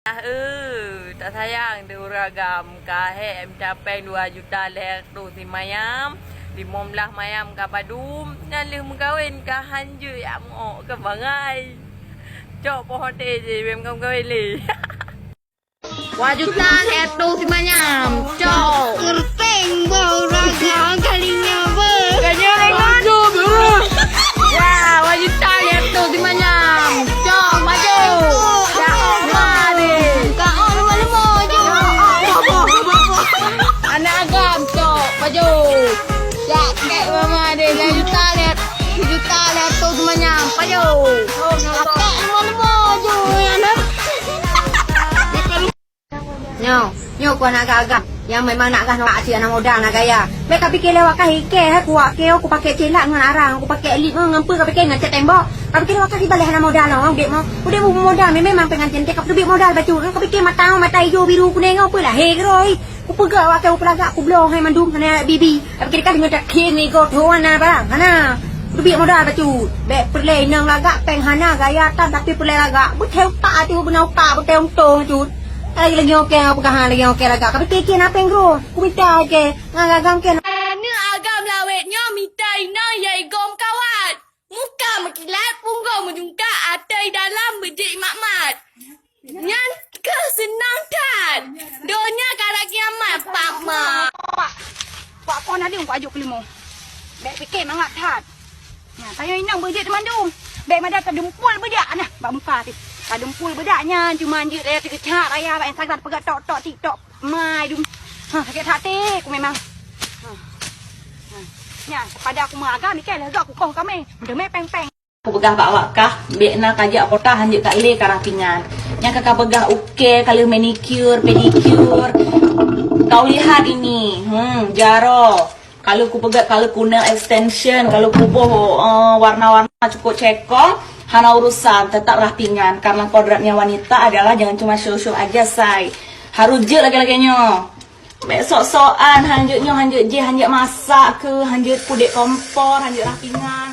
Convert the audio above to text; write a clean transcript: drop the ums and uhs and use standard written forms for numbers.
Tak sayang dia ragam kahe mencapai 2 juta lek tu si mayam 15 mayam ka padum nyalih mengkawin ka hanje ya mo ke bangai cok pohon teh je bem kawin li 2 juta lek tu si mayam cok Kerteng bau raga kalinya ber. kanya lengan wah 2 juta lek tu si mayam cok maju ya mari Kau lama-lama je. anak agam cok maju ya kek mama dia 2 juta lek 2 juta lek tu si mayam maju Kau lama-lama je anak. Nyo ku anak agak yang memang nak nak si anak muda nak gaya. Mereka fikir lewat kaki ke aku aku pakai celak dengan arang, aku pakai elit ngampu kau fikir ngacat tembok. Kau fikir lewat kaki balik anak muda lah, orang dek mau. Udah modal memang pengantin tek kau duit modal baju. Kau fikir mata hijau biru kuning apa lah. Hei keroi. Aku pegang waktu aku pelagak aku blow hai mandum kana bibi. Kau fikir kan dengan tak kini kau tuan apa? Hana. Duit modal baju. Bek perlai nang lagak peng hana gaya tan tapi perlai lagak. Butel tak tu benar tak butel untung cut. Lagi okey apa kah lagi okey lagak. Kau fikir apa yang gro? Aku minta ke. Ngagam ke. Ni agam lawetnya minta ina yai gom kawat. Muka makilat punggung menjungka atai dalam bejik makmat. Nyan ke senang tan. Donya kara kiamat pak mak. Pak kau nanti aku ajuk kelima. Bek fikir mangat hat. Nah, saya inang bejik temandum. Bek madah kedempul bedak nah, bak muka tu. Kedempul bedaknya cuma anjir raya terkecak raya bak Instagram pegat tok TikTok. Mai dum. Ha, sakit hati aku memang. Nya, pada aku mengagam ni kan agak aku kau kami. Demai peng-peng. Aku pegah pak wakah, biar nak kajak kota hanjuk kat le karapingan. Yang kakak pegah okey kalau manicure, pedicure. Kau lihat ini, jaro. Kalau ku pegat kalau ku nail extension, kalau ku warna-warna cukup cekong, hana urusan tetap rapingan karena kodratnya wanita adalah jangan cuma show-show aja say. Harus je lagi-laginya. Besok soan hanjuk masak ke, hanjuk kudek kompor, hanjuk rapingan.